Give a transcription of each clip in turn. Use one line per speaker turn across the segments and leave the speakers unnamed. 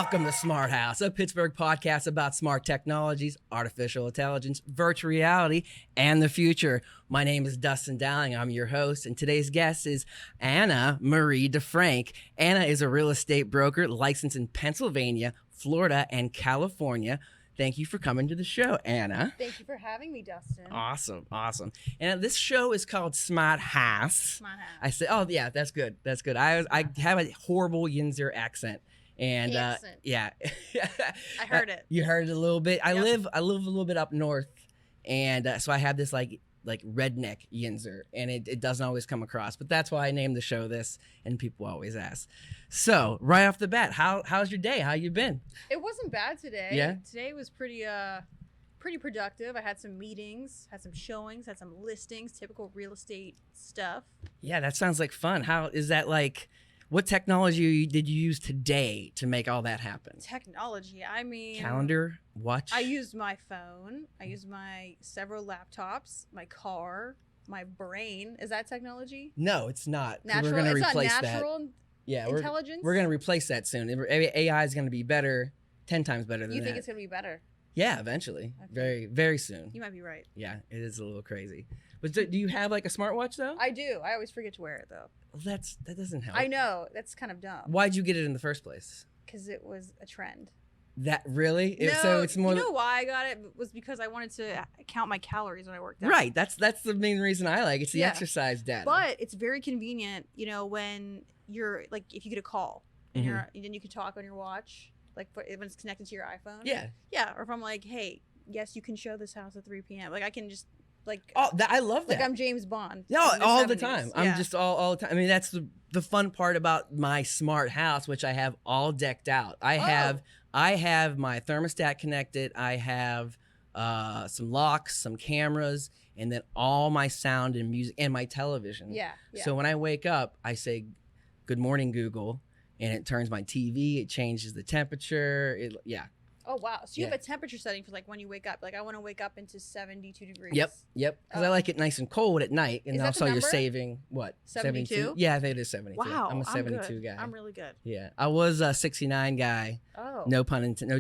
Welcome to Smart Haus, a Pittsburgh podcast about smart technologies, artificial intelligence, virtual reality, and the future. My name is Dustin Dowling. I'm your host, and today's guest is AnnaMaire DeFrank. Anna is a real estate broker licensed in Pennsylvania, Florida, and California. Thank you for coming to the show, Anna.
Thank you for having me, Dustin.
Awesome. And this show is called Smart Haus.
Smart Haus.
I said, oh yeah, that's good. I have a horrible Yinzer accent. And yeah,
I heard it.
You heard it a little bit. I live a little bit up north, and so I have this like redneck Yinzer, and it doesn't always come across. But that's why I named the show this, and people always ask. So right off the bat, how's your day? How you been?
It wasn't bad today.
Yeah.
Today was pretty productive. I had some meetings, had some showings, had some listings, typical real estate stuff.
Yeah, that sounds like fun. How is that like? What technology did you use today to make all that happen?
Technology. I mean,
calendar, watch.
I used my phone. I used my several laptops, my car, my brain. Is that technology?
No, it's not.
Natural.
We're going to
it's
replace
not natural
that. Yeah,
intelligence.
We're going to replace that soon. AI is going to be better, 10 times better than that.
You think it's going to be better?
Yeah, eventually. Very, very soon.
You might be right.
Yeah, it is a little crazy. But do you have like a smartwatch though?
I do. I always forget to wear it though.
Well, that doesn't help.
I know. That's kind of dumb.
Why'd you get it in the first place?
Because it was a trend.
That really?
No,
so it's more.
You know why I got it was because I wanted to count my calories when I worked out.
Right. That's the main reason I like it. It's the exercise data.
But it's very convenient. You know, when you're like, if you get a call, and then you can talk on your watch, like when it's connected to your iPhone.
Yeah.
Yeah. Or if I'm like, hey, yes, you can show this house at 3 p.m. Like I can just. Like,
I love that.
Like I'm James Bond.
No, all the time.
Yeah.
I'm just all the time. I mean, that's the fun part about my smart house, which I have all decked out. I have my thermostat connected. I have some locks, some cameras, and then all my sound and music and my television.
Yeah.
So when I wake up, I say, "Good morning, Google," and it turns my TV. It changes the temperature.
Oh, wow. So you have a temperature setting for like when you wake up. Like I want to wake up into 72 degrees.
Yep. Because I like it nice and cold at night. And also you're saving, what?
72?
Yeah, I think it is 72.
Wow.
I'm a 72 guy.
I'm really good.
Yeah. I was a 69 guy.
Oh.
No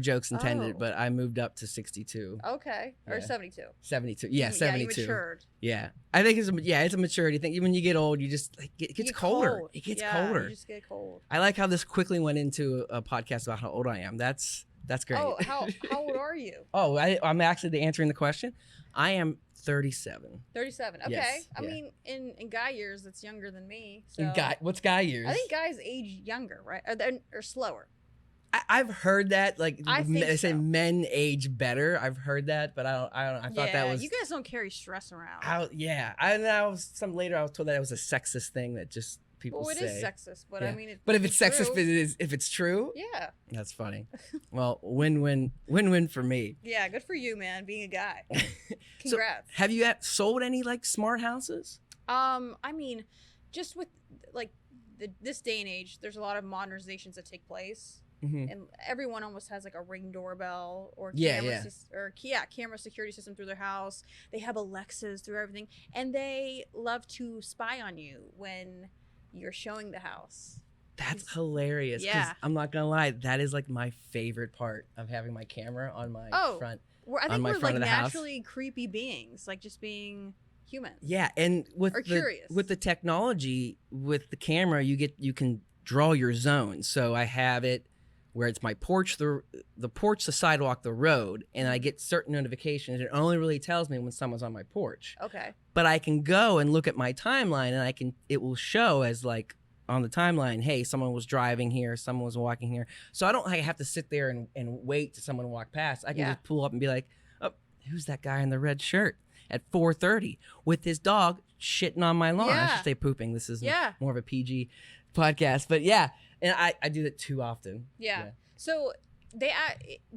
jokes intended, but I moved up to 62.
Okay. Or 72.
72. Yeah, 72.
Yeah, you matured.
Yeah. I think it's a maturity thing. When you get old, you just, like, it gets colder. It gets colder.
You just get cold.
I like how this quickly went into a podcast about how old I am. That's great.
Oh, how old are you?
Oh, I'm actually answering the question. I am 37.
37. Okay.
Yes,
I mean, in guy years, that's younger than me. So
what's guy years?
I think guys age younger, right? Or slower.
I've heard that. Like they say,
so.
Men age better. I've heard that, but I don't. I thought that was.
You guys don't carry stress around.
I was told that it was a sexist thing that just. People
it
say.
Is sexist, but I mean,
but if it's sexist, if it's true,
yeah,
that's funny. Well, win-win for me.
Yeah, good for you, man, being a guy. Congrats.
So, have you sold any like smart houses?
I mean, just with like this day and age, there's a lot of modernizations that take place, and everyone almost has like a Ring doorbell or camera security system through their house. They have Alexas through everything, and they love to spy on you when you're showing the house.
That's hilarious.
Yeah.
I'm not gonna lie, that is like my favorite part of having my camera on my front.
I think we're like naturally creepy beings, like just being humans.
Yeah, and with the technology, with the camera, you can draw your zone. So I have it where it's my porch, the porch, the sidewalk, the road, and I get certain notifications. It only really tells me when someone's on my porch.
Okay.
But I can go and look at my timeline, and it will show as like on the timeline, hey, someone was driving here, someone was walking here. So I don't have to sit there and wait till someone walk past. I can just pull up and be like, oh, who's that guy in the red shirt at 4:30 with his dog shitting on my lawn? I should say pooping. This is more of a PG podcast, but yeah. And I do that too often.
Yeah. So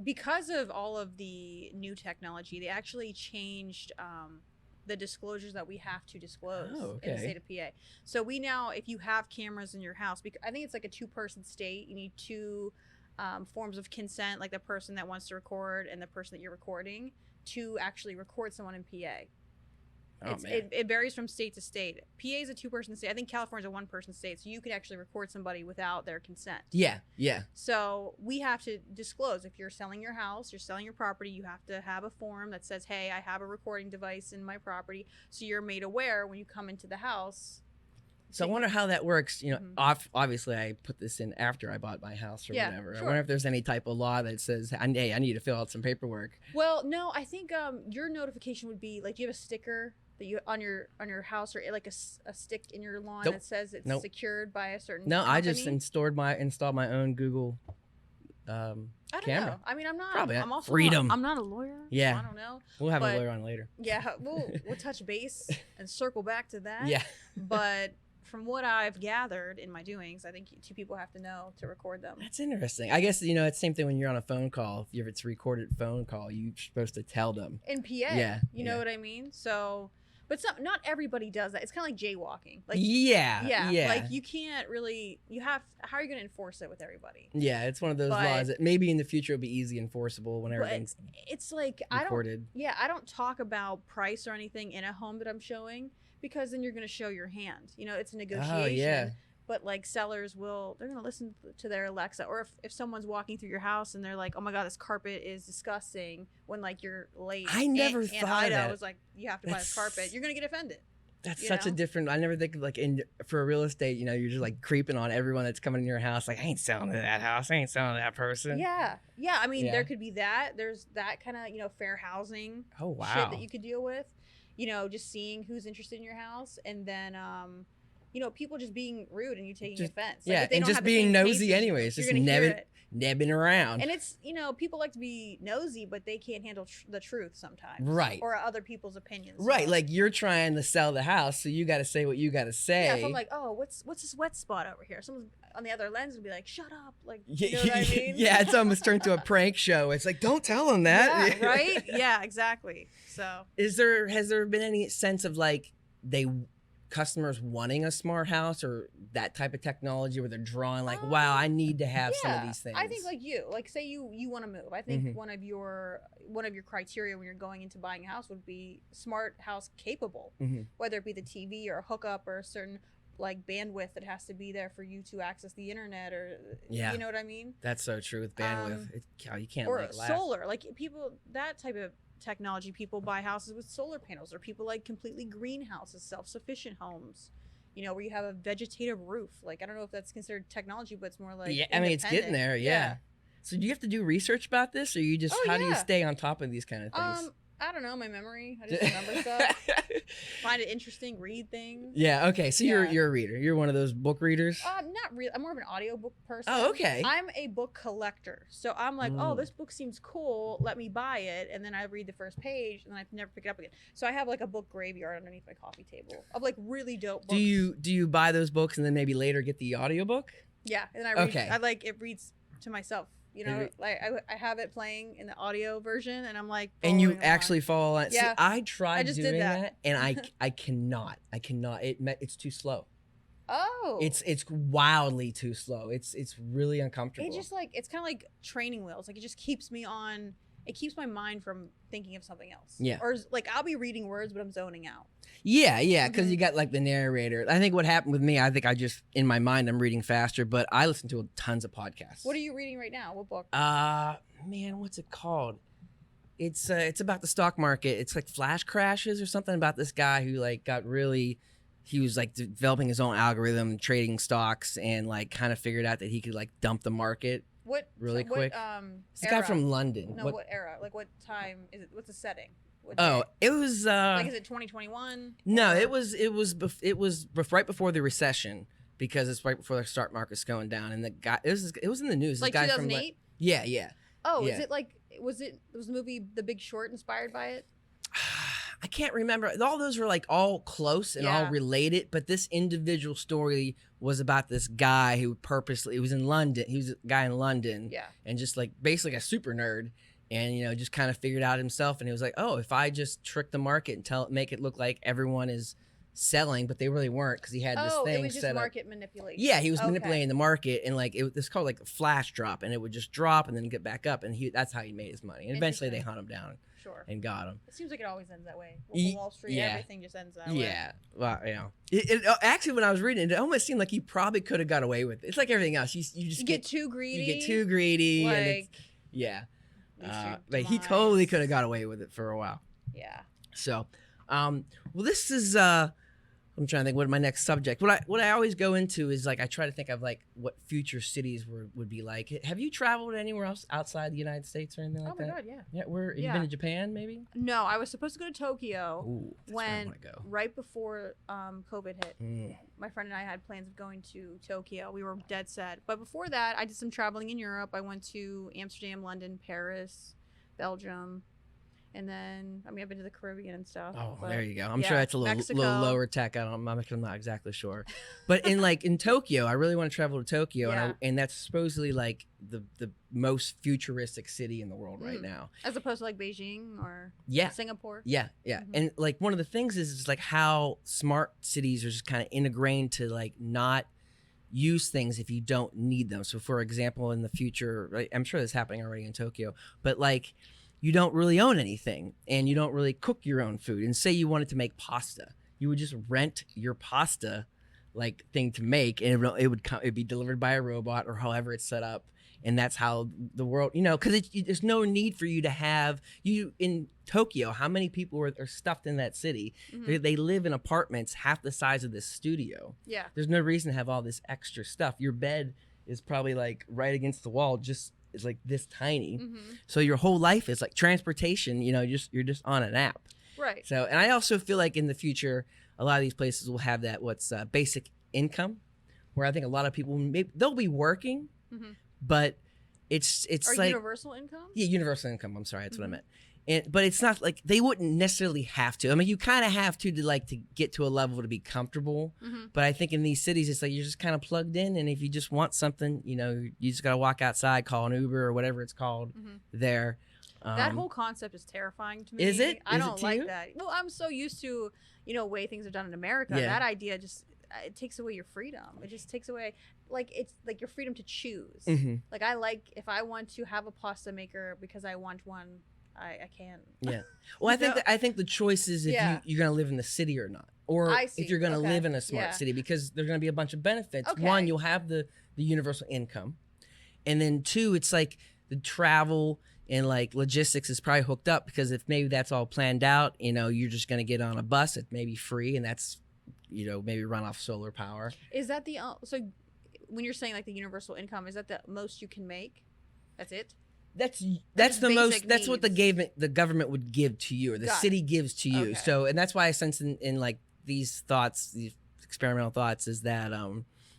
because of all of the new technology, they actually changed the disclosures that we have to disclose in the state of PA. So we now, if you have cameras in your house, because I think it's like a 2-person state, you need 2 forms of consent, like the person that wants to record and the person that you're recording, to actually record someone in PA.
Oh, man.
It varies from state to state. PA is a 2-person state. I think California is a 1-person state, so you can actually record somebody without their consent.
Yeah.
So we have to disclose if you're selling your house, you're selling your property, you have to have a form that says, hey, I have a recording device in my property, so you're made aware when you come into the house.
So I wonder how that works. You know, obviously I put this in after I bought my house or whatever.
Sure.
I wonder if there's any type of law that says, hey, I need to fill out some paperwork.
Well, no, I think your notification would be like, you have a sticker that you on your house, or like a stick in your lawn that says it's secured by a certain company?
I just installed my own Google
I don't
camera.
know. I mean, I'm not.
Probably
I'm also
freedom.
I'm not a lawyer.
Yeah.
So I don't know.
We'll have a lawyer on later.
Yeah, we'll touch base and circle back to that.
Yeah.
But from what I've gathered in my doings, I think 2 people have to know to record them.
That's interesting. I guess, it's the same thing when you're on a phone call. If it's a recorded phone call, you're supposed to tell them.
In PA. You know what I mean? So, but not everybody does that. It's kind of like jaywalking. Like, yeah. Like, you can't really, how are you going to enforce it with everybody?
Yeah, it's one of those laws that maybe in the future will be easy enforceable when everything's
it's like,
recorded.
I don't talk about price or anything in a home that I'm showing, because then you're going to show your hand. It's a negotiation.
Oh, yeah.
But like sellers they're going to listen to their Alexa. Or if someone's walking through your house and they're like, oh my God, this carpet is disgusting, when like you're late.
I never thought of that.
I was like, you have to buy this carpet. You're going to get offended.
That's such a different, I never think of like for real estate, you're just like creeping on everyone that's coming in your house. Like, I ain't selling to that house. I ain't selling to that person.
Yeah. Yeah. I mean, there could be that. There's that kind of, fair housing shit that you could deal with. Just seeing who's interested in your house, and then, people just being rude and you taking offense. Like,
and just being nosy anyways, just nebbing around.
And it's, people like to be nosy, but they can't handle the truth sometimes.
Right.
Or other people's opinions.
Right. Like, you're trying to sell the house, so you got to say what you got to say.
Yeah, if I'm like, oh, what's this wet spot over here? Someone on the other lens would be like, shut up. Like, you know what I mean?
Yeah, it's almost turned to a prank show. It's like, don't tell them that.
Yeah, right? Yeah, exactly. So
has there been any sense of like customers wanting a smart house or that type of technology where they're drawing like, wow, I need to have some of these things?
I think like say you want to move. I think one of your criteria when you're going into buying a house would be smart house capable, whether it be the TV or a hookup or a certain like bandwidth that has to be there for you to access the internet, or you know what I mean?
That's so true with bandwidth. You can't
or
like
solar, like people, that type of technology, people buy houses with solar panels, or people like completely greenhouses, self-sufficient homes, where you have a vegetative roof. Like, I don't know if that's considered technology, but it's more like
I mean, it's getting there. Yeah. So do you have to do research about this, or you just how do you stay on top of these kind of things?
I don't know, my memory. I just remember stuff. Find it interesting, read things.
Yeah, okay. So you're a reader. You're one of those book readers?
Not really. I'm more of an audiobook person.
Oh, okay.
I'm a book collector. So I'm like, oh, this book seems cool. Let me buy it. And then I read the first page, and then I never pick it up again. So I have like a book graveyard underneath my coffee table of like really dope books.
Do you buy those books and then maybe later get the audiobook?
Yeah, and I read. I like it reads to myself. Like I have it playing in the audio version, and I'm like,
and you actually follow on.
Yeah.
See, I tried
just
doing
did
that, and I cannot. It's too slow.
Oh.
It's wildly too slow. It's really uncomfortable.
It just like, it's kind of like training wheels. Like, it just keeps me on. It keeps my mind from thinking of something else.
Yeah.
Or like, I'll be reading words, but I'm zoning out.
Yeah, because you got like the narrator. I think what happened with me, I think I just, in my mind, I'm reading faster, but I listen to tons of podcasts.
What are you reading right now? What book?
Man, what's it called? It's about the stock market. It's like Flash Crashes or something about this guy who like he was like developing his own algorithm, trading stocks, and like kind of figured out that he could like dump the market quick. It's a guy from London.
No, what era? Like, what time is it? What's the setting?
It was
like, is it 2021?
No, it was right before the recession, because it's right before the stock market's going down, and the guy it was in the news.
Like 2008?
Yeah.
Oh, yeah. Is it like was the movie The Big Short inspired by it?
I can't remember. All those were like all close and all related, but this individual story was about this guy who it was in London. He was a guy in London.
Yeah.
And just like basically a super nerd, and just kind of figured out himself, and he was like, oh, if I just trick the market and make it look like everyone is selling, but they really weren't because he had this thing
it was just
set
market manipulation.
Yeah, he was manipulating the market, and like it's called like a flash drop, and it would just drop and then get back up, and that's how he made his money. And eventually they hunt him down and got him.
It seems like it always ends that way. Wall Street, everything just ends that way.
Yeah, well, you know, it actually when I was reading it, it almost seemed like he probably could have got away with it. It's like everything else. You just get
too greedy.
You get too greedy, and but he totally could have got away with it for a while.
Yeah.
So, well, this is I'm trying to think what my next subject. What I always go into is like I try to think of like what future cities would be like. Have you traveled anywhere else outside the United States or anything like that?
Oh my God, yeah.
Yeah, you been to Japan maybe?
No, I was supposed to go to Tokyo.
Ooh, that's where I wanna go.
Right before COVID hit. My friend and I had plans of going to Tokyo. We were dead set. But before that, I did some traveling in Europe. I went to Amsterdam, London, Paris, Belgium. And then, I've been to the Caribbean and stuff.
Oh, there you go. I'm sure that's a little lower tech. I'm not exactly sure. But in Tokyo, I really want to travel to Tokyo. And that's supposedly like the most futuristic city in the world right now.
As opposed to like Beijing or Singapore.
Yeah. And like one of the things is like how smart cities are just kind of integrated to like not use things if you don't need them. So for example, in the future, right, I'm sure this is happening already in Tokyo, but like, you don't really own anything and you don't really cook your own food. And say you wanted to make pasta, you would just rent your pasta like thing to make, and it'd be delivered by a robot or however it's set up. And that's how the world, because there's no need for you to have in Tokyo. How many people are stuffed in that city? They live in apartments half the size of this studio.
Yeah.
There's no reason to have all this extra stuff. Your bed is probably like right against the wall, is like this tiny. So your whole life is like transportation, you're just on an app.
Right.
So, and I also feel like in the future, a lot of these places will have that basic income, where I think a lot of people, they'll be working, but it's like
universal income?
Yeah, universal income. I'm sorry, that's what I meant. But it's not like they wouldn't necessarily have to. I mean, you kind of have to get to a level to be comfortable. But I think in these cities, it's like you're just kind of plugged in, and if you just want something, you just got to walk outside, call an Uber or whatever it's called there.
That whole concept is terrifying to me.
Is it?
I don't like that. Well, I'm so used to, way things are done in America. Yeah. That idea just it takes away your freedom. It just takes away, it's like your freedom to choose. Like if I want to have a pasta maker because I want one, I can.
Yeah. Well, I think the choice is if you're going to live in the city or not, or if you're going to live in a smart city, because there's going to be a bunch of benefits. One, you'll have the universal income, and then two, it's like the travel and like logistics is probably hooked up, because if maybe that's all planned out, you're just going to get on a bus. It may be free, and that's maybe run off solar power.
Is that so? When you're saying like the universal income, is that the most you can make? That's it.
That's the most. That's what the government would give to you, or the city gives to you. So, and that's why I sense in like these thoughts, these experimental thoughts, is that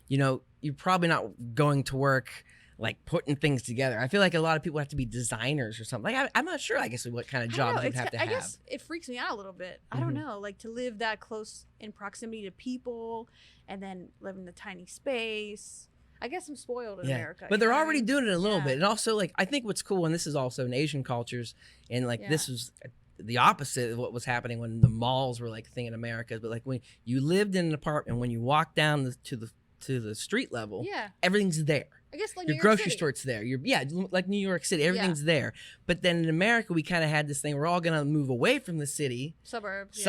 you're probably not going to work like putting things together. I feel like a lot of people have to be designers or something. Like I'm not sure. I guess what kind of jobs you'd have to have. I guess
it freaks me out a little bit. I don't know, like to live that close in proximity to people, and then live in the tiny space. I guess I'm spoiled in America.
But they're already doing it a little bit. And also, like, I think what's cool, and this is also in Asian cultures, and like this was the opposite of what was happening when the malls were like a thing in America. But like when you lived in an apartment, when you walk down to the street level, everything's there.
I guess like
your grocery store's there. Like New York City, everything's there. But then in America, we kind of had this thing. We're all gonna move away from the city, suburbs,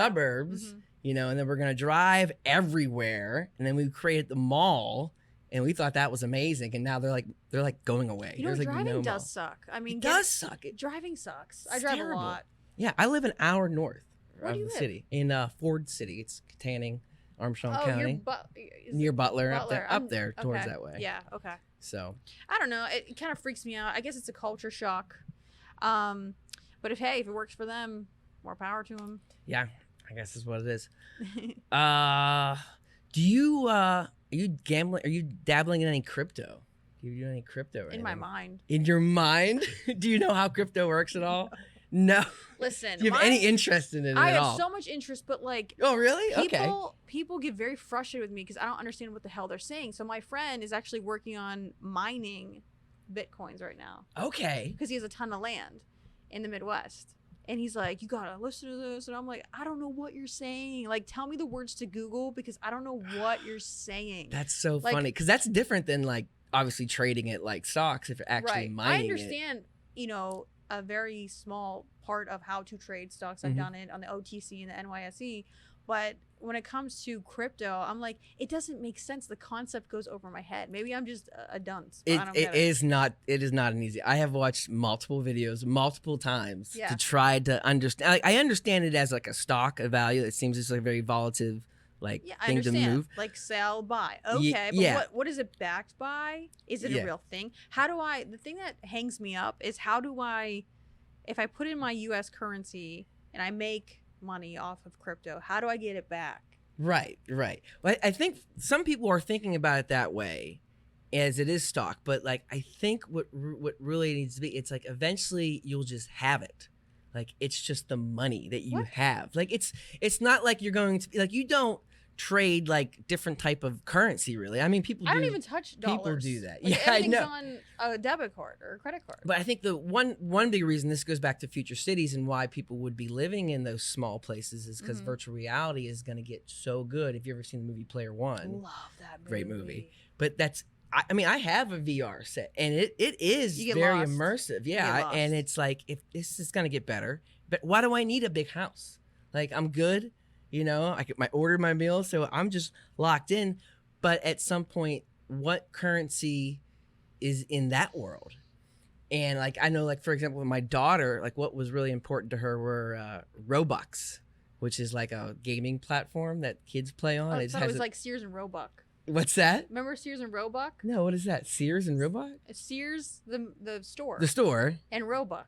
and then we're gonna drive everywhere, and then we created the mall. And we thought that was amazing, and now they're like going away.
Driving does suck. I mean,
it does suck.
Driving sucks. I drive a lot.
Yeah, I live an hour north of the city, in Ford City. It's Canning, Armstrong County, near Butler, up there towards that way.
Yeah, okay.
So
I don't know. It kind of freaks me out. I guess it's a culture shock. But if it works for them, more power to them.
Yeah, I guess that's what it is. Are you gambling? Are you dabbling in any crypto? Do you do any crypto?
In my mind.
In your mind? Do you know how crypto works at all? No.
Listen.
Do you have any interest in it at all?
I have so much interest, but like.
Oh, really?
People get very frustrated with me because I don't understand what the hell they're saying. So my friend is actually working on mining Bitcoins right now.
Okay.
Because he has a ton of land in the Midwest. And he's like, you gotta listen to this. And I'm like, I don't know what you're saying. Like, tell me the words to Google because I don't know what you're saying.
That's so funny because that's different than like obviously trading it like stocks if you're actually mining
I understand, a very small part of how to trade stocks. I've done it on the OTC and the NYSE. But when it comes to crypto, I'm like, it doesn't make sense. The concept goes over my head. Maybe I'm just a dunce.
It is not an easy. I have watched multiple videos multiple times to try to understand. Like, I understand it as like a stock, a value. It seems just like a very volatile thing to move.
Like sell, buy. Okay, but what is it backed by? Is it a real thing? The thing that hangs me up is if I put in my US currency and I make money off of crypto, how do I get it back?
Right. Well, I think some people are thinking about it that way as it is stock, but like I think what really needs to be, it's like eventually you'll just have it. Like it's just the money that you have. Like it's not like you're going to like you don't trade like different type of currency really. I mean people
I don't even touch dollars.
People do that.
Like,
I
everything's
know.
on a debit card or a credit card.
But I think the one big reason this goes back to future cities and why people would be living in those small places is because virtual reality is going to get so good. If you ever seen the movie Player One,
love that movie.
Great movie. But I mean, I have a VR set and it is very immersive. Yeah. And it's like, if this is going to get better, but why do I need a big house? Like I'm good. I get order my meals, so I'm just locked in. But at some point, what currency is in that world? And like I know, like for example, with my daughter, like what was really important to her were Robux, which is like a gaming platform that kids play on.
I thought it was like Sears and Roebuck.
What's that?
Remember Sears and Roebuck?
No, what is that? Sears and Roebuck?
Sears, the store.
The store.
And Roebuck.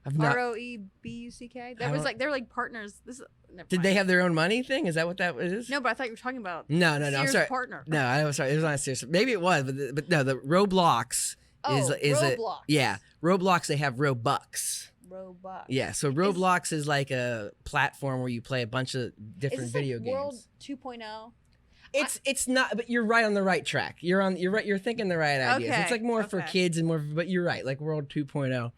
ROEBUCK. They're like partners.
Did they have their own money thing? Is that what that is?
No, but I thought you were talking about
No.
Sears
I'm sorry.
partner.
No, I was sorry. It was not Sears. Maybe it was, but no. The Roblox is
Roblox.
Roblox. They have Robux.
Roblox.
Yeah. So Roblox is like a platform where you play a bunch of different video games.
World 2.0.
It's not, but you're right on the right track. You're right. You're thinking the right ideas.
Okay.
It's like more for kids and more, but you're right. Like World 2.0.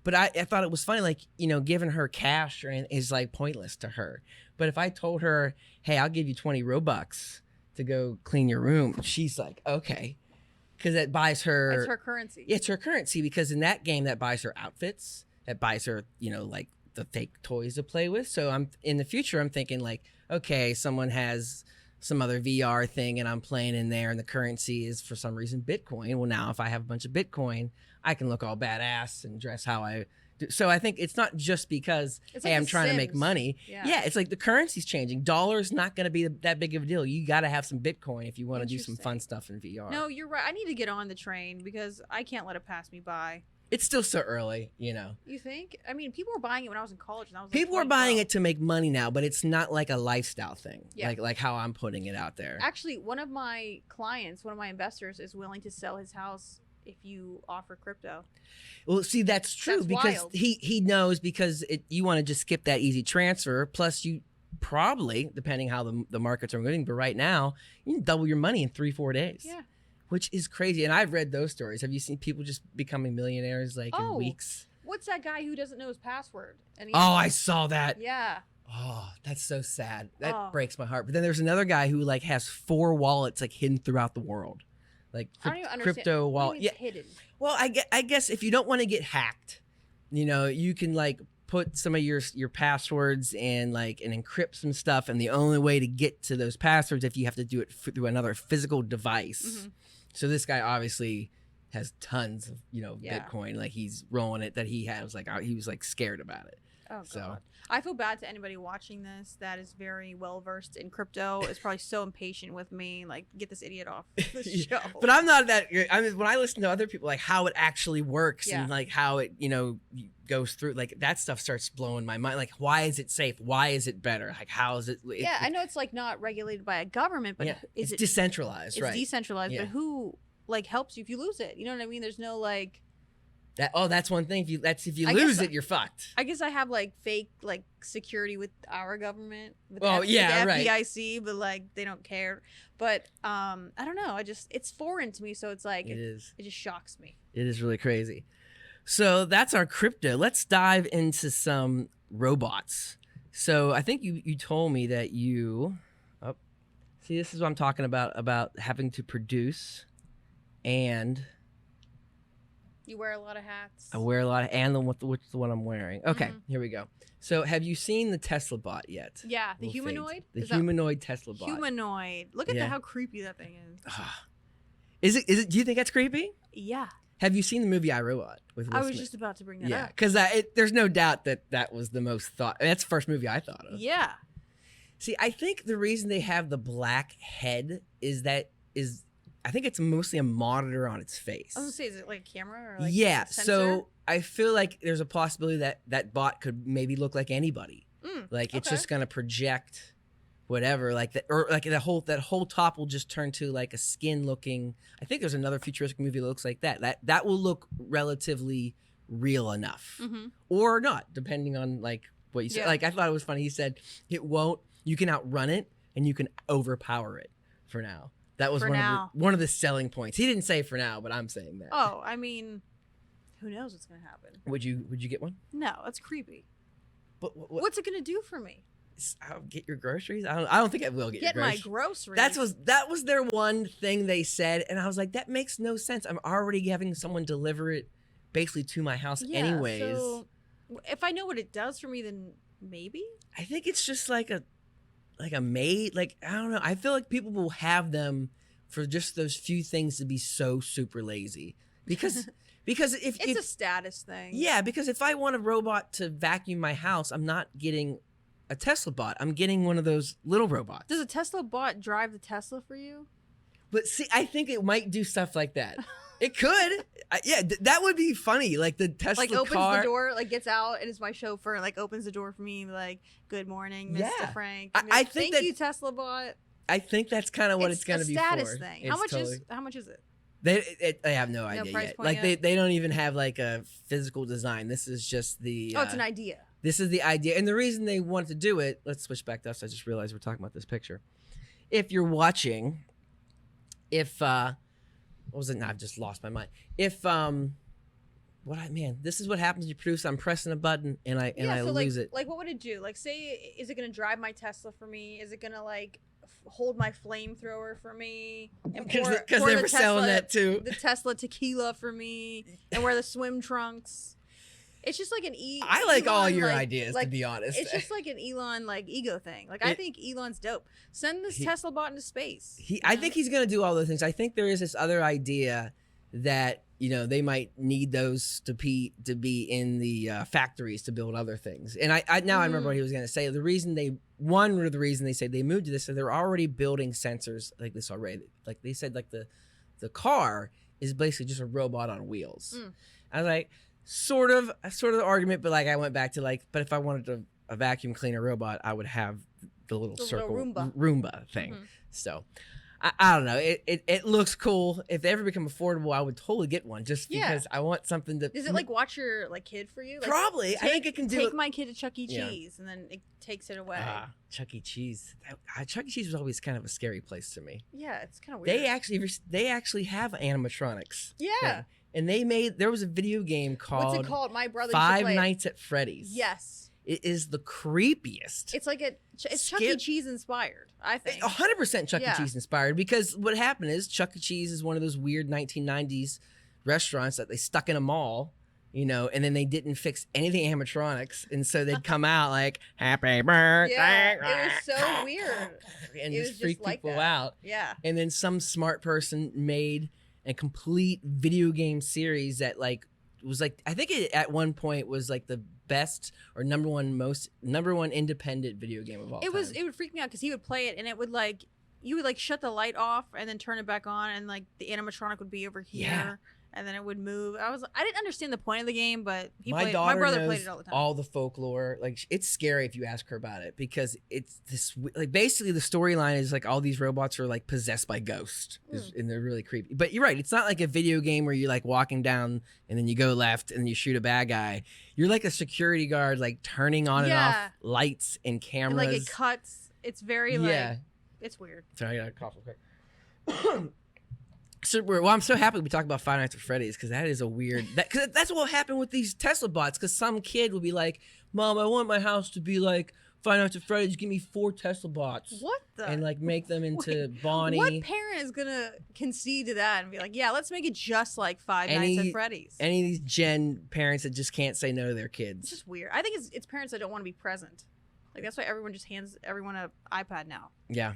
But I thought it was funny, like, giving her cash is like pointless to her. But if I told her, hey, I'll give you 20 Robux to go clean your room, she's like, okay. Because it buys her.
It's her currency.
It's her currency because in that game that buys her outfits, that buys her, like the fake toys to play with. So in the future, I'm thinking like, okay, someone has some other VR thing and I'm playing in there and the currency is for some reason Bitcoin. Well, now if I have a bunch of Bitcoin, I can look all badass and dress how I do. So I think it's not just because, hey, I'm trying to make money. Yeah, it's like the currency's changing. Dollar's not going to be that big of a deal. You got to have some Bitcoin if you want to do some fun stuff in VR.
No, you're right. I need to get on the train because I can't let it pass me by.
It's still so early,
You think? I mean, people were buying it when I was in college. And I was
people are buying it to make money now, but it's not like a lifestyle thing.
Yeah.
Like how I'm putting it out there.
Actually, one of my clients, one of my investors, is willing to sell his house if you offer crypto.
Well, see, that's true because
wild.
he knows because you want to just skip that easy transfer. Plus, you probably, depending how the markets are moving, but right now, you can double your money in 3-4 days.
Yeah.
Which is crazy. And I've read those stories. Have you seen people just becoming millionaires in weeks?
What's that guy who doesn't know his password?
I saw that.
Yeah.
Oh, that's so sad. That breaks my heart. But then there's another guy who like has 4 wallets like hidden throughout the world. Like
I don't even understand.
Crypto wallet.
Yeah. Hidden.
Well, I guess if you don't want to get hacked, you can like put some of your passwords and encrypt some stuff. And the only way to get to those passwords if you have to do it through another physical device. Mm-hmm. So this guy obviously has tons of, Bitcoin. Like he's rolling it that he was like scared about it.
Oh, God. I feel bad to anybody watching this that is very well versed in crypto. Is probably so impatient with me. Like, get this idiot off the show.
But I'm not that. I mean, when I listen to other people, like how it actually works and like how it, goes through, like that stuff starts blowing my mind. Like, why is it safe? Why is it better? Like, how is it?
I know it's like not regulated by a government, but
it's decentralized, right?
It's decentralized, but who helps you if you lose it? You know what I mean? There's no
that's one thing. If you lose it, you're fucked.
I guess I have fake security with our government. With
the
FDIC, but they don't care. But I don't know. It's foreign to me, so it's like it just shocks me.
It is really crazy. So that's our crypto. Let's dive into some robots. So I think you told me that you. Oh, see, this is what I'm talking about having to produce, and
you wear a lot of hats.
I wear a lot of, and which is the one I'm wearing. Okay, here we go. So have you seen the Tesla bot yet?
Yeah, the humanoid.
The humanoid Tesla bot.
Humanoid. Look at how creepy that thing
is. Is it? Do you think that's creepy?
Yeah.
Have you seen the movie I, Robot with Will
I was
Smith?
just about to bring that up.
Because there's no doubt that was the most thought. That's the first movie I thought of.
Yeah.
See, I think the reason they have the black head is I think it's mostly a monitor on its face.
I was gonna say, is it like a camera or like
yeah,
a sensor?
So I feel like there's a possibility that bot could maybe look like anybody. Like it's just gonna project whatever, like that, or like that whole top will just turn to like a skin looking. I think there's another futuristic movie that looks like that. That will look relatively real enough, or not, depending on like what you said. Like I thought it was funny. He said it won't. You can outrun it and you can overpower it for now. That was one of the selling points. He didn't say for now, but I'm saying that.
Oh, I mean, who knows what's gonna happen? Would you
get one?
No, that's creepy.
But
what's it gonna do for me?
I'll get your groceries. I don't think I will get your groceries.
My groceries.
That was their one thing they said, and I was like, that makes no sense. I'm already having someone deliver it basically to my house anyways.
So if I know what it does for me, then maybe.
I think it's just like a maid. Like I don't know. I feel like people will have them for just those few things to be so super lazy because if
it's a status thing.
Yeah, because if I want a robot to vacuum my house, I'm not getting a Tesla bot. I'm getting one of those little robots.
Does a Tesla bot drive the Tesla for you?
But see, I think it might do stuff like that. It could. That would be funny. Like the Tesla
like opens
car.
the door, like gets out and is my chauffeur and like opens the door for me, like, good morning, Mr. DeFrank.
I think
thank you, Tesla bot.
I think that's kind of what it's going to be for.
It's a status thing. How much is it?
They have no idea yet. Like they don't even have like a physical design. This is just the.
It's an idea.
This is the idea, and the reason they want to do it. Let's switch back to us. I just realized we're talking about this picture. If you're watching, what was it? No, I've just lost my mind. This is what happens when you produce. I'm pressing a button and I lose it.
Like, what would it do? Like, say, is it gonna drive my Tesla for me? Is it gonna like hold my flamethrower for me?
Because they were selling that too.
The Tesla tequila for me, and wear the swim trunks. It's just like
I like Elon, all your ideas, to be honest.
It's just like an Elon ego thing. Like I think Elon's dope. Send this Tesla bot into space.
I think he's gonna do all those things. I think there is this other idea that they might need those to be in the factories to build other things. And I remember what he was gonna say. One of the reasons they say they moved to this, so they're already building sensors like this already. Like they said, like the car is basically just a robot on wheels. I was like. Sort of the argument, but like I went back to but if I wanted a vacuum cleaner robot, I would have the little circle Roomba thing. So I don't know. It looks cool. If they ever become affordable, I would totally get one just because I want something to.
Does it like watch your kid for you? Like,
probably. I think it can do.
Take my kid to Chuck E. Cheese, and then it takes it away.
Chuck E. Cheese. Chuck E. Cheese was always kind of a scary place to me.
Yeah, it's kind of weird.
They actually have animatronics.
Yeah.
And there was a video game called.
What's it called? My brother.
Five Nights at Freddy's.
Yes.
It is the creepiest.
It's like it's Chuck E. Cheese inspired, I think.
100% Chuck E. Cheese inspired, because what happened is Chuck E. Cheese is one of those weird 1990s restaurants that they stuck in a mall, and then they didn't fix anything animatronics, and so they'd come out like "Happy Birthday."
Yeah, it was so weird,
and just freak people out.
Yeah,
and then some smart person made a complete video game series that was I think it at one point was like the best or number one independent video game of all time.
It would freak me out because he would play it and it would you would shut the light off and then turn it back on and the animatronic would be over here and then it would move. I didn't understand the point of the game, but my brother played it all the time.
All the folklore, it's scary if you ask her about it, because it's this basically the storyline is all these robots are possessed by ghosts, and they're really creepy. But you're right, it's not like a video game where you're walking down and then you go left and you shoot a bad guy. You're like a security guard, turning on and off lights and cameras.
And it cuts. It's very it's weird.
Sorry, I got a cough real quick. So I'm so happy we talked about Five Nights at Freddy's because that is a weird. Because that's what happened with these Tesla bots. Because some kid will be like, "Mom, I want my house to be like Five Nights at Freddy's. Give me 4 Tesla bots."
What the?
And like make them into Bonnie.
What parent is gonna concede to that and be like, "Yeah, let's make it just like Five Nights at Freddy's"?
Any of these Gen parents that just can't say no to their kids.
It's just weird. I think it's parents that don't want to be present. Like that's why everyone just hands everyone an iPad now.
Yeah.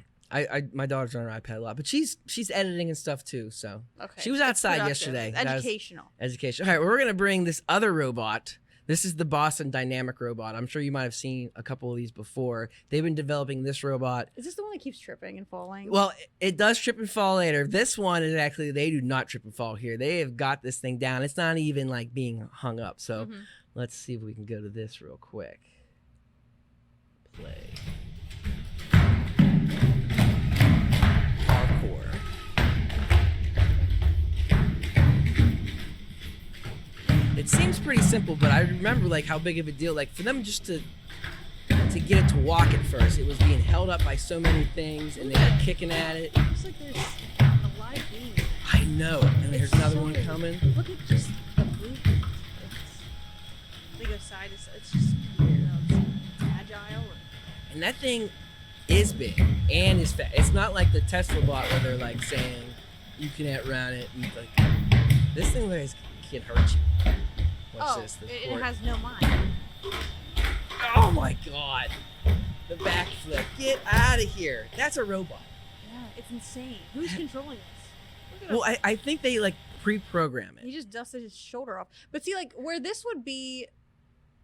My daughter's on her iPad a lot, but she's editing and stuff too. So
okay.
She was outside yesterday.
Educational.
Educational. All right, we're gonna bring this other robot. This is the Boston Dynamic robot. I'm sure you might have seen a couple of these before. They've been developing this robot.
Is this the one that keeps tripping and falling?
Well, it does trip and fall later. This one is actually, they do not trip and fall here. They have got this thing down. It's not even like being hung up. So let's see if we can go to this real quick. Play. Parkour. It seems pretty simple, but I remember like how big of a deal, like for them just to get it to walk at first, it was being held up by so many things and they were kicking at it.
Looks like there's a live being.
I know, and there's another one coming.
Look at just the movement. They go side to side. It's just weird. It's agile.
And that thing is big and is fast. It's not like the Tesla bot where they're like saying you can outrun it. And like, this thing can hurt you. What's this?
It has no mind.
Oh my god. The backflip. Get out of here. That's a robot.
Yeah, it's insane. Who's controlling this?
Well, I think they like pre-program it.
He just dusted his shoulder off. But see, like where this would be,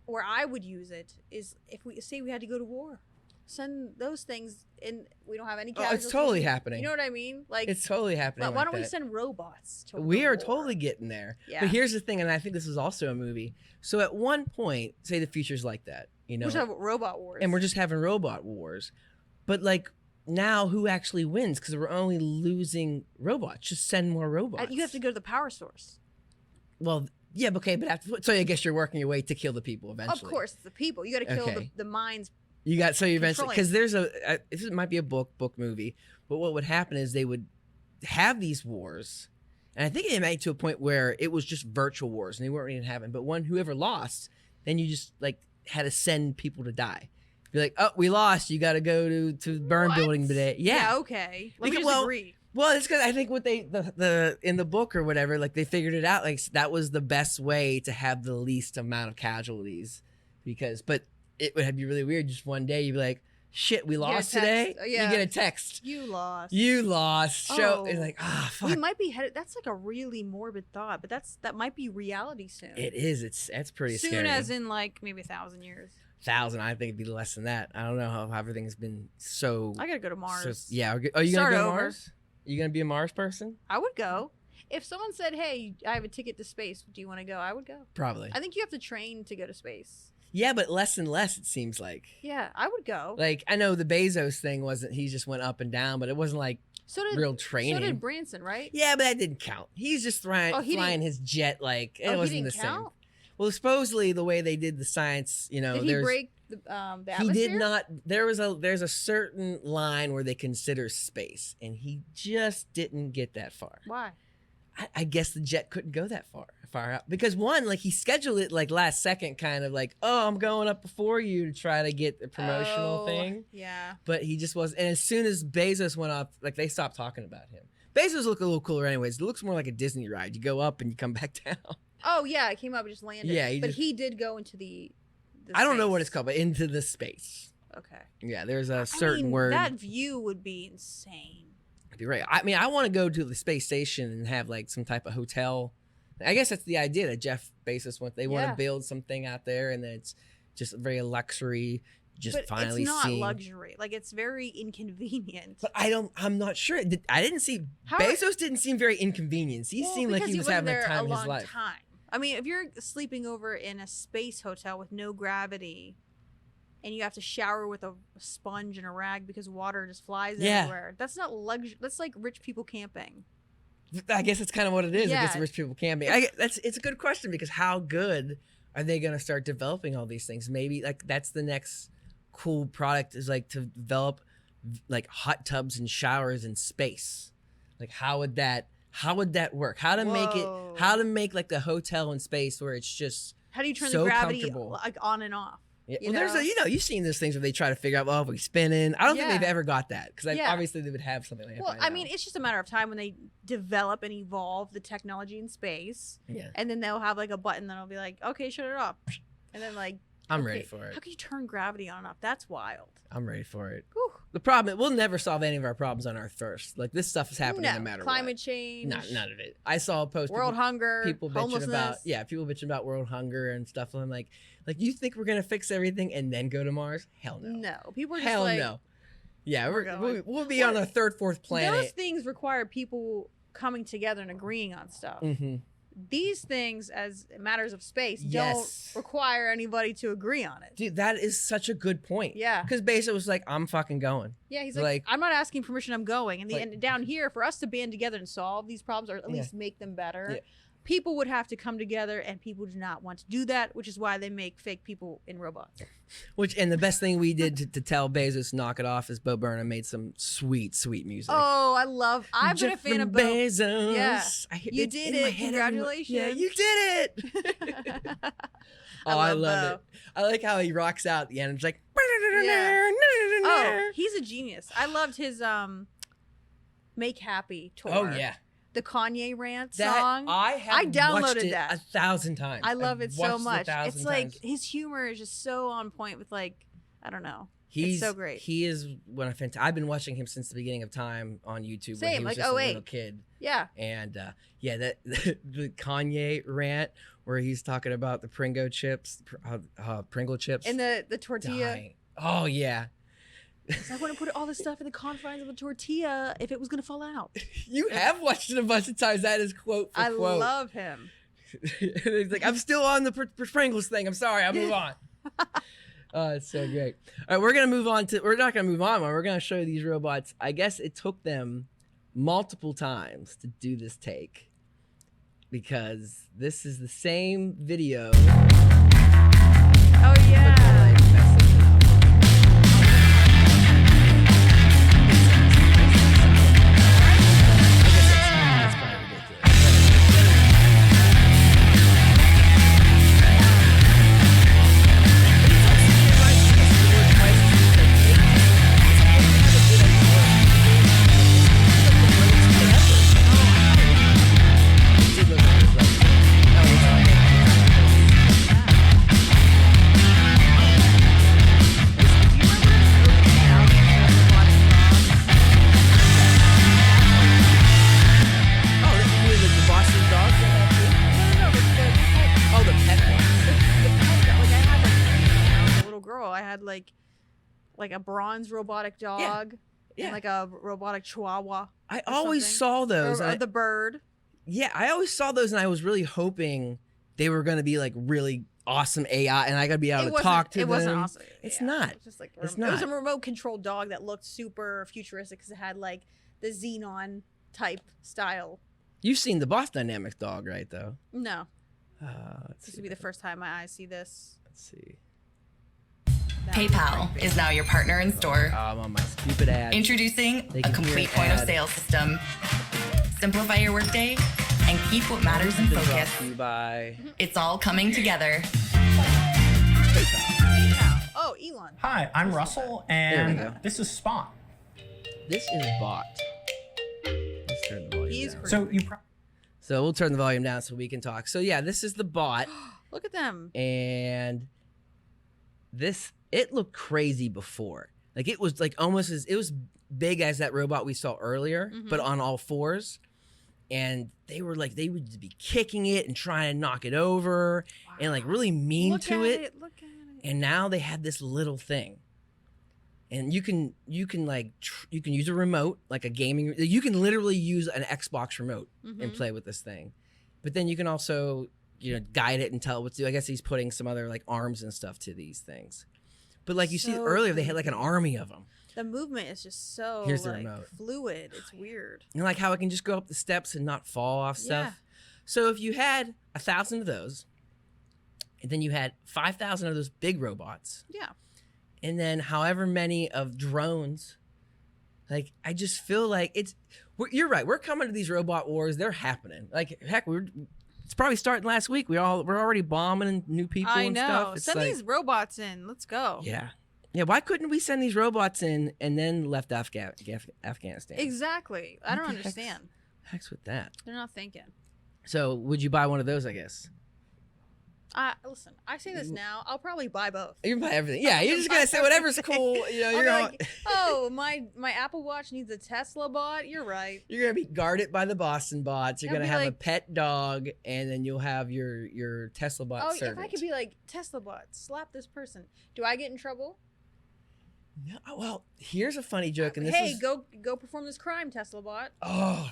where I would use it is if we say we had to go to war. Send those things and we don't have any casualties.
It's totally happening.
You know what I mean? Like
it's totally happening.
But why don't we send robots to
We are
war?
totally getting there.
Yeah.
But here's the thing, and I think this is also a movie. So at one point, say the future's like that, you know.
We're just having robot wars.
And we're just having robot wars. But like now who actually wins? Because we're only losing robots. Just send more robots.
You have to go to the power source.
Well, yeah, okay, but so I guess you're working your way to kill the people eventually.
Of course, it's the people. You got to kill the minds.
You eventually, because there's this might be a book movie, but what would happen is they would have these wars, and I think it made to a point where it was just virtual wars and they weren't even having. But whoever lost, then you just like had to send people to die. Be like, oh, we lost. You got to go to burn building today. Yeah.
Okay. Let me just agree.
Well, it's because I think what the in the book or whatever, like they figured it out. Like that was the best way to have the least amount of casualties, but it would be really weird. Just one day you'd be like, shit, we lost today.
Yeah.
You get a text.
You lost.
Show. It's like, fuck.
We might be headed. That's like a really morbid thought, but that might be reality soon.
It is. That's pretty
soon,
scary.
as in like maybe 1,000 years.
1,000. I think it'd be less than that. I don't know how everything's been so.
I gotta go to Mars.
Yeah. Are you gonna go to Mars? Are you gonna be a Mars person?
I would go. If someone said, "Hey, I have a ticket to space. Do you want to go?" I would go.
Probably.
I think you have to train to go to space.
Yeah, but less and less it seems like.
Yeah, I would go.
Like I know the Bezos thing wasn't. He just went up and down, but it wasn't like real training.
So did Branson, right?
Yeah, but that didn't count. He's just flying his jet like it wasn't the same. Well, supposedly the way they did the science, you know,
did he break the atmosphere?
He did not. There's a certain line where they consider space, and he just didn't get that far.
Why?
I guess the jet couldn't go that far out because one, like he scheduled it like last second, kind of like, oh, I'm going up before you to try to get the promotional thing.
Yeah.
But he just wasn't. And as soon as Bezos went up, like they stopped talking about him. Bezos look a little cooler, anyways. It looks more like a Disney ride. You go up and you come back down.
Oh yeah, it came up and just landed.
Yeah,
he did go into the
I don't know what it's called, but into the space.
Okay.
Yeah, there's a certain word.
That view would be insane.
You're right. I mean, I want to go to the space station and have like some type of hotel. I guess that's the idea that Jeff Bezos wants. They want to build something out there, and then it's just very luxury. But finally
it's not luxury. Like it's very inconvenient.
But I'm not sure. I didn't see Bezos didn't seem very inconvenienced. He seemed like he was having a time in his life.
I mean, if you're sleeping over in a space hotel with no gravity, and you have to shower with a sponge and a rag because water just flies everywhere. That's not luxury. That's like rich people camping.
I guess that's kind of what it is.
Yeah.
I guess rich people camping. It's a good question because how good are they going to start developing all these things? Maybe like that's the next cool product is like to develop like hot tubs and showers in space. Like how would that How would that work? How to make like the hotel in space where it's just
how do you turn
so
the gravity
comfortable.
like on and off?
Yeah. Well, you've seen those things where they try to figure out, well, if we spinning. I don't think they've ever got that because obviously they would have something like that.
Well, I mean, it's just a matter of time when they develop and evolve the technology in space. Yeah. And then they'll have like a button that'll be like, okay, shut it off. And then like,
I'm ready for it.
How can you turn gravity on and off? That's wild.
I'm ready for it.
Whew.
The problem, we'll never solve any of our problems on Earth first. Like this stuff is happening no matter
climate
what.
change.
None of it. I saw a post.
World hunger.
People bitching about world hunger and stuff. And I'm like you think we're gonna fix everything and then go to Mars? Hell no.
No, people are just
no. Yeah, we'll be on a third, fourth planet.
Those things require people coming together and agreeing on stuff. Mm-hmm. These things, as matters of space, don't require anybody to agree on it.
Dude, that is such a good point.
Yeah.
Because Bezos was like, I'm fucking going.
Yeah, he's like, I'm not asking permission, I'm going. And down here, for us to band together and solve these problems, or at least make them better, people would have to come together, and people do not want to do that, which is why they make fake people in robots.
And the best thing we did to tell Bezos knock it off is Bo Burnham made some sweet music.
Oh, I've been a fan of Bo.
Bezos.
Yeah, you did it. Congratulations.
Yeah, you did it. I love it. I like how he rocks out at the end. It's like,
oh, he's a genius. I loved his Make Happy tour.
Oh yeah.
The Kanye rant song. I downloaded that
1,000 times.
I love it so much. It's like his humor is just so on point with like, I don't know. It's so great.
He is I've been watching him since the beginning of time on YouTube.
Same,
when he was just a little kid.
Yeah.
And the Kanye rant where he's talking about the Pringle chips.
And the tortilla.
Dying. Oh yeah.
I wouldn't put all this stuff in the confines of a tortilla if it was going to fall out.
You have watched it a bunch of times. That is quote for quote.
I love him.
He's like, I'm still on the Pringles thing. I'm sorry. I'll move on. Oh, it's so great. All right, we're not going to move on. We're going to show you these robots. I guess it took them multiple times to do this take because this is the same video.
Oh, yeah. Like a bronze robotic dog, and like a robotic chihuahua.
I always saw those.
Or the bird.
Yeah, I always saw those, and I was really hoping they were going to be like really awesome AI, and I got to be able to talk to them.
It wasn't awesome.
It's not.
It was just like it was a remote controlled dog that looked super futuristic because it had like the Xenon type style.
You've seen the Boss Dynamics dog, right? Though.
No. This will be the first time my eyes see this.
Let's see.
PayPal is now your partner in store.
I'm on my stupid ad.
Introducing a complete point of sale system. Simplify your workday and keep what matters in focus. It's all coming together.
Oh, Elon.
Hi, I'm Russell, and this is Spot.
This is Bot. Let's turn the volume down. So we'll turn the volume down so we can talk. So yeah, this is the Bot.
Look at them.
And it looked crazy before. Like it was like almost it was big as that robot we saw earlier, but on all fours. And they would be kicking it and trying to knock it over and like really mean to it.
Look at it.
And now they have this little thing. And you can use a remote, like a gaming. You can literally use an Xbox remote and play with this thing. But then you can also, guide it and tell it what to do. I guess he's putting some other like arms and stuff to these things. But like you see earlier, they had like an army of them.
The movement is just so fluid. It's weird.
And like how it can just go up the steps and not fall off stuff. Yeah. So if you had 1,000 of those, and then you had 5,000 of those big robots.
Yeah.
And then however many of drones, Like, I just feel like you're right. We're coming to these robot wars. They're happening. Like, heck, it's probably starting last week. We're already bombing new people and stuff.
Send
like,
these robots in. Let's go.
Yeah. Yeah, why couldn't we send these robots in and then left Afghanistan?
Exactly. I don't understand.
Heck's with that.
They're not thinking.
So, would you buy one of those, I guess?
Listen, I say this now. I'll probably buy both.
You can buy everything. Yeah, you're just going to say whatever's cool. You know, you're
like, oh, my Apple Watch needs a Tesla bot. You're right.
You're going to be guarded by the Boston bots. You're going to have a pet dog, and then you'll have your Tesla bot servant.
If I could be like, Tesla bot, slap this person. Do I get in trouble?
No, well, here's a funny joke. And
go perform this crime, Tesla bot.
Oh,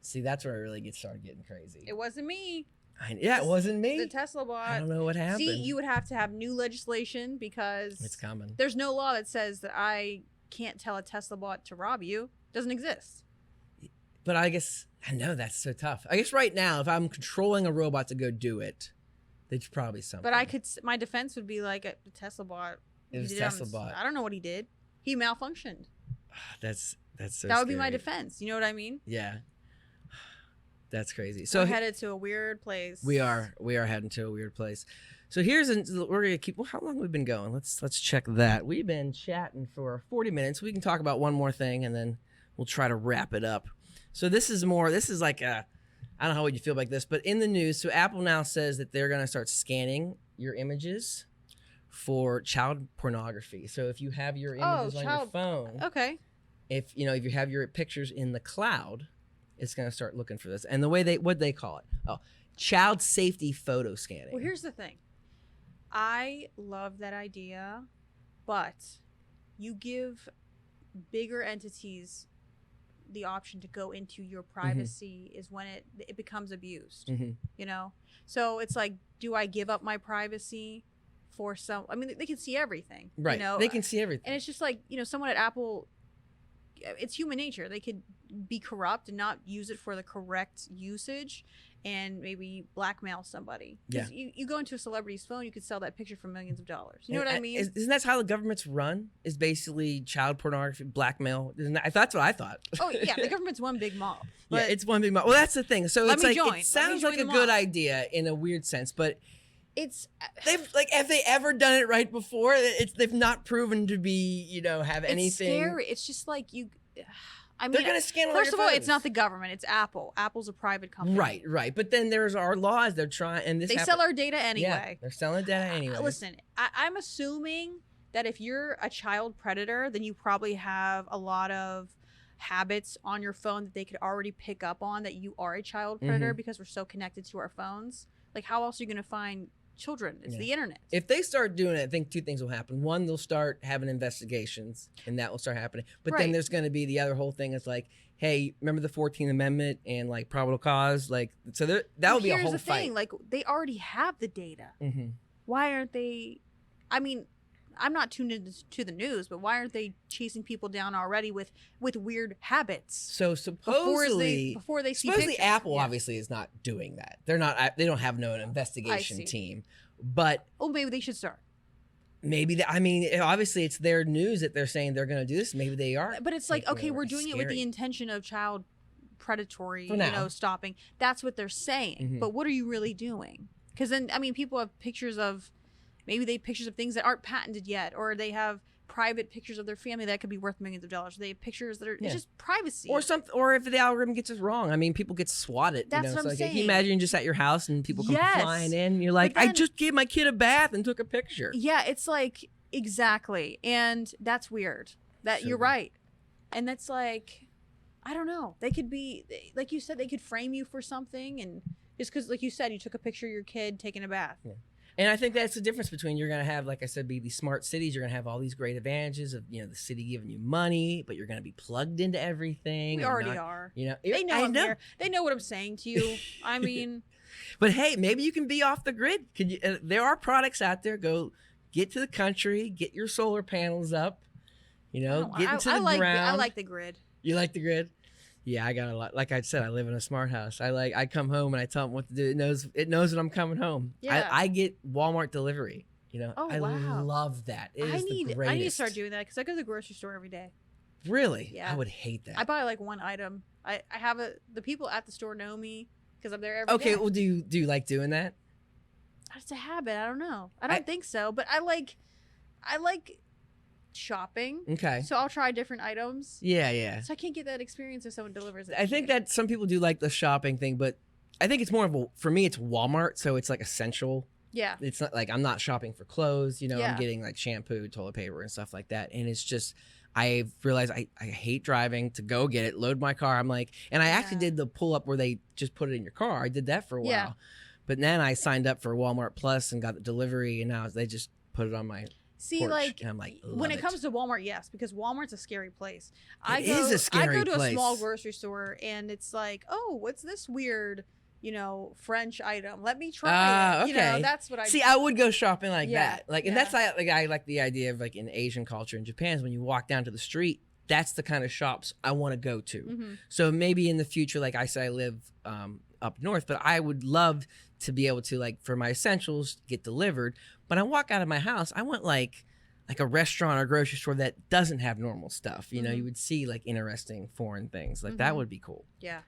see, that's where I really started getting crazy.
It wasn't me.
It wasn't me.
The Tesla bot.
I don't know what happened.
See, you would have to have new legislation because
it's coming.
There's no law that says that I can't tell a Tesla bot to rob you. It doesn't exist.
But I guess, I know that's so tough. I guess right now, if I'm controlling a robot to go do it, there's probably something.
But my defense would be like a Tesla bot.
It was Tesla bot.
I don't know what he did. He malfunctioned.
That's so
That would be my defense. You know what I mean?
Yeah. That's crazy. So
we're headed to a weird place.
We are heading to a weird place. So we're gonna keep. Well, how long have we been going? Let's check that. We've been chatting for 40 minutes. We can talk about one more thing, and then we'll try to wrap it up. So this is like I don't know how you feel about this, but in the news, so Apple now says that they're gonna start scanning your images for child pornography. So if you have your images on your phone,
okay.
If you have your pictures in the cloud, it's going to start looking for this. And the way what they call it? Oh, child safety photo scanning.
Well, here's the thing. I love that idea, but you give bigger entities the option to go into your privacy is when it becomes abused, you know? So it's like, do I give up my privacy for some, I mean, they can see everything,
right?
You know?
They can see everything.
And it's just like, someone at Apple, it's human nature. They could be corrupt and not use it for the correct usage and maybe blackmail somebody.
Yeah.
You go into a celebrity's phone, you could sell that picture for millions of dollars. You know what I mean?
Isn't that how the government's run? Is basically child pornography, blackmail. That's what I thought.
Oh, yeah. The government's one big mob.
Yeah, it's one big mob. Well, that's the thing. So it's like, it sounds like a good idea in a weird sense, but have they ever done it right before? They've not proven to be, have anything.
It's scary. It's just like they're
going to scan all your
First of all,
photos.
it's not the government. It's Apple. Apple's a private company.
Right. But then there's our laws. They're trying, and
they sell our data anyway.
Yeah, they're selling data anyway.
Listen, I'm assuming that if you're a child predator, then you probably have a lot of habits on your phone that they could already pick up on that you are a child predator because we're so connected to our phones. Like, how else are you going to find children? It's the internet.
If they start doing it, I think two things will happen. One, they'll start having investigations, and that will start happening. But then there's going to be the other whole thing. It's like, hey, remember the 14th Amendment and like probable cause? Like, so that will be a whole fight.
Here's the thing: like, they already have the data. Why aren't they? I mean, I'm not tuned into the news, but why aren't they chasing people down already with weird habits?
So supposedly,
before they see
supposedly
pictures.
Apple obviously is not doing that. They're not. They don't have no investigation team. But
maybe they should start.
Maybe obviously it's their news that they're saying they're going to do this. Maybe they are.
But it's like, okay, we're doing it with the intention of child predatory, stopping. That's what they're saying. But what are you really doing? Because then, people have pictures of. Maybe they have pictures of things that aren't patented yet, or they have private pictures of their family that could be worth millions of dollars. They have pictures that are it's just privacy.
Or if the algorithm gets it wrong. People get swatted.
That's what I'm saying.
Can you imagine just at your house and people come flying in? And you're like, I just gave my kid a bath and took a picture.
Yeah, it's like, exactly. And that's weird. You're right. And that's like, I don't know. They could be, like you said, they could frame you for something. And just because, like you said, you took a picture of your kid taking a bath.
Yeah. And I think that's the difference between you're going to have, like I said, be these smart cities. You're going to have all these great advantages of, the city giving you money, but you're going to be plugged into everything.
We already are.
They
know I'm here. They know what I'm saying to you.
But hey, maybe you can be off the grid. There are products out there. Go get to the country, get your solar panels up, get into the ground.
I like the grid.
You like the grid? Yeah, I got a lot. Like I said, I live in a smart house. I come home and I tell them what to do. It knows when I'm coming home.
Yeah.
I get Walmart delivery.
Oh,
I
wow.
love that.
I need to start doing that because I go to the grocery store every day.
Really?
Yeah.
I would hate that.
I buy like one item. I have the people at the store know me because I'm there every day.
Okay, well, do you like doing that?
It's a habit. I don't know. I don't think so, but I like shopping.
Okay.
So I'll try different items.
Yeah.
So I can't get that experience if someone delivers it.
I think that some people do like the shopping thing, but I think it's more of for me, it's Walmart, so it's like essential.
Yeah.
It's not like I'm not shopping for clothes,
Yeah.
I'm getting like shampoo, toilet paper, and stuff like that. And it's just, I've realized I hate driving to go get it, load my car. I'm like, and I actually did the pull up where they just put it in your car. I did that for a while.
Yeah.
But then I signed up for Walmart Plus and got the delivery, and now they just put it on my porch,
like,
and I'm like,
when it comes to Walmart, yes, because Walmart's a scary place.
It is a scary
I go to
place.
a small grocery store, and it's like, oh, what's this weird, French item? Let me try it.
Okay.
That's what I
see. I would go shopping like that, and
yeah.
that's I like the idea of like in Asian culture in Japan is when you walk down to the street, that's the kind of shops I want to go to.
Mm-hmm.
So maybe in the future, like I said, I live up north, but I would love to be able to, like, for my essentials get delivered. But I walk out of my house, I want like a restaurant or grocery store that doesn't have normal stuff. You know, you would see like interesting foreign things. Like that would be cool.
Yeah.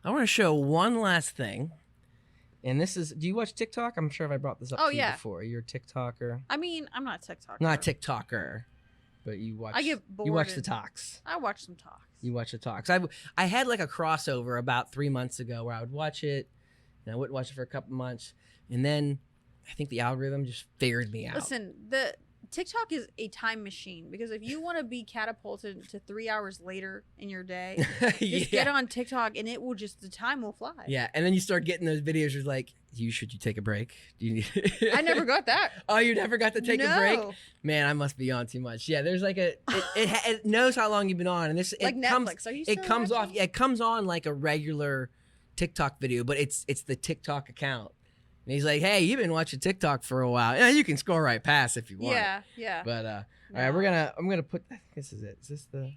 I want to show one last thing. And this is, do you watch TikTok? I'm sure if I brought this up to you before. You're a TikToker.
I mean, I'm not a TikToker.
Not a TikToker, but you watch.
I get bored.
You watch the talks.
I watch some talks.
You watch the talks. I had like a crossover about 3 months ago where I would watch it, and I wouldn't watch it for a couple months, and then I think the algorithm just figured me out.
Listen, the TikTok is a time machine, because if you want to be catapulted to 3 hours later in your day, just get on TikTok and the time will fly.
Yeah, and then you start getting those videos where it's like, should you take a break? Do you need
I never got that.
Oh, you never got to take a break? Man, I must be on too much. Yeah, there's like it knows how long you've been on, and this
like Netflix. Are you still
it comes
watching?
off. Yeah, it comes on like a regular TikTok video, but it's the TikTok account. And he's like, hey, you've been watching TikTok for a while. Yeah, you can scroll right past if you want.
Yeah.
But all right, I'm gonna put. This is it. Is this the?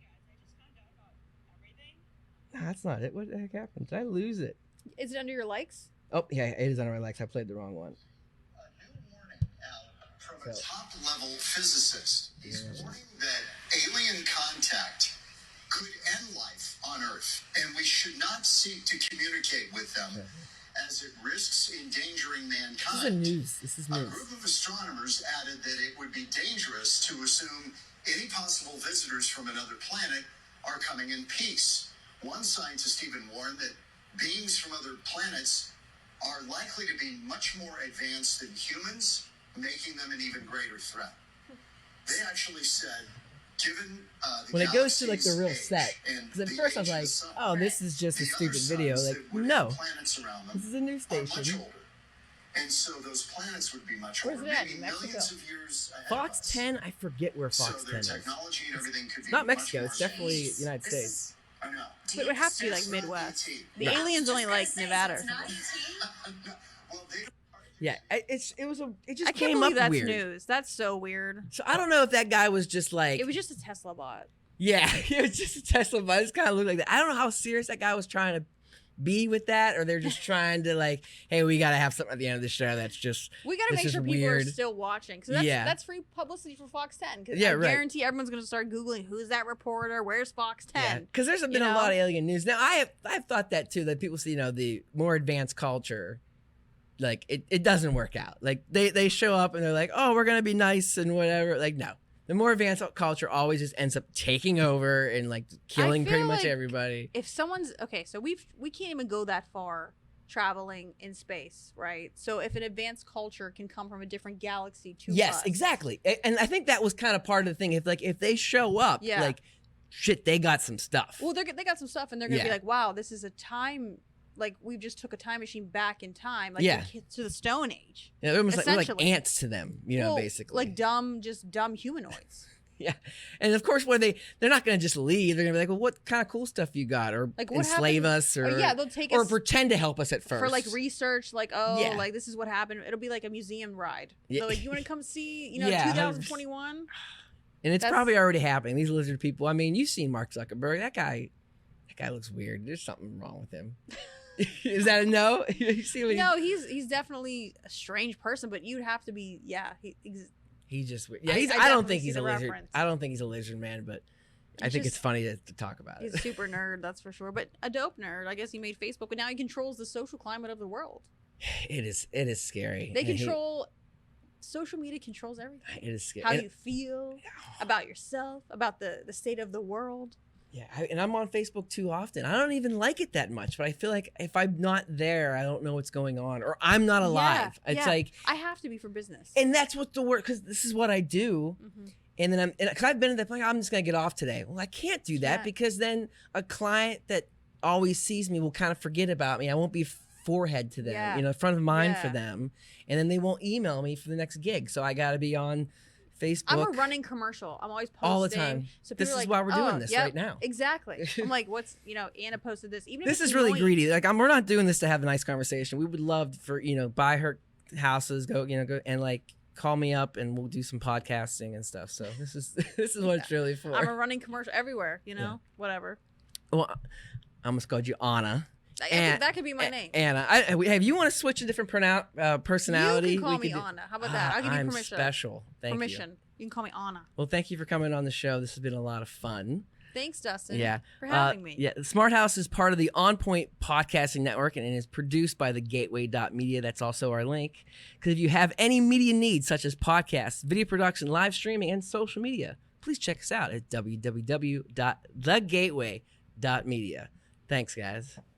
No, that's not it. What the heck happened? Did I lose it?
Is it under your likes?
Oh yeah, it is under my likes. I played the wrong one.
A new warning out from a top-level physicist. He's warning that alien contact could end life on Earth, and we should not seek to communicate with them. As it risks endangering mankind.
This is news.
A group of astronomers added that it would be dangerous to assume any possible visitors from another planet are coming in peace. One scientist even warned that beings from other planets are likely to be much more advanced than humans, making them an even greater threat. They actually said, given
when it goes to like the real set, because at first I was like, oh, this is just a stupid video. Like, no, this is a news station.
And so those planets would be much
older. Where's it at?
Maybe
Mexico?
millions of years ahead
Fox
of us.
10, I forget where Fox 10 is.
Technology and everything could be
Not
much
Mexico,
more
it's definitely
advanced.
United States.
I know.
But it would have to be like Midwest. The
No.
aliens only like Nevada or something.
Well, they
Yeah, it just
I can't
came
believe
up
that's
weird.
news. That's so weird.
So I don't know if that guy was just like,
It was just a Tesla bot.
yeah, it was just a Tesla bus. It kind of looked like that. I don't know how serious that guy was trying to be with that, or they're just trying to like, hey, we got to have something at the end of the show that's just.
We got to
this
make
is
sure people
weird.
are still watching. So that's free publicity for Fox 10. Because I guarantee everyone's going to start Googling, who's that reporter? Where's Fox 10?
Yeah, because there's been a lot of alien news. Now, I've thought that too, that people see, the more advanced culture, like it doesn't work out. Like they show up and they're like, oh, we're going to be nice and whatever. Like, no. The more advanced culture always just ends up taking over and like killing pretty much everybody.
If someone's so we can't even go that far traveling in space, right? So if an advanced culture can come from a different galaxy to us.
Exactly. And I think that was kind of part of the thing. If they show up, like shit, they got some stuff.
Well, they got some stuff, and they're gonna be like, wow, this is a time. Like, we just took a time machine back in time, like to the Stone Age.
Yeah, they're almost like, we're like ants to them, basically.
Like just dumb humanoids.
Yeah, and of course, they're not going to just leave. They're going to be like, well, what kind of cool stuff you got, or
like
enslave us, or
they'll take
or
us
pretend to help us at first
for like research, like like this is what happened. It'll be like a museum ride.
Yeah.
So like, you want to come see, 2021?
And it's probably already happening. These lizard people. I mean, you've seen Mark Zuckerberg. That guy looks weird. There's something wrong with him. Is that a no? You see what
no, he's definitely a strange person, but you'd have to be
He just I don't think he's a lizard. I don't think he's a lizard man, but I think it's funny to talk about it.
He's a super nerd, that's for sure. But a dope nerd. I guess he made Facebook, but now he controls the social climate of the world.
It is scary.
They control. Social media controls everything.
It is scary.
How you feel about yourself, about the state of the world.
Yeah, and I'm on Facebook too often. I don't even like it that much, but I feel like if I'm not there, I don't know what's going on, or I'm not alive. It's like
I have to be for business,
and that's what the work, because this is what I do. And then because I've been in the point, I'm just gonna get off today. Well, I can't do that because then a client that always sees me will kind of forget about me. I won't be forehead to them, front of mind for them, and then they won't email me for the next gig. So I got to be on Facebook.
I'm a running commercial. I'm always posting
all the time. So this is why we're doing this right now.
Exactly. I'm like, Anna posted this. Even
this is really greedy. Like we're not doing this to have a nice conversation. We would love for buy her houses, go and like call me up and we'll do some podcasting and stuff. So this is what it's really for.
I'm a running commercial everywhere. Whatever.
Well, I almost called you Anna.
That could be my name.
Anna. If you want to switch a different personality,
you can call me Anna. How about that? I'll give you permission.
I'm special. Thank you.
You can call me Anna.
Well, thank you for coming on the show. This has been a lot of fun.
Thanks, Dustin.
Yeah.
For having me.
Yeah. Smart Haus is part of the OnPoint Podcasting Network and is produced by TheGateway.media. That's also our link. Because if you have any media needs, such as podcasts, video production, live streaming, and social media, please check us out at www.thegateway.media. Thanks, guys.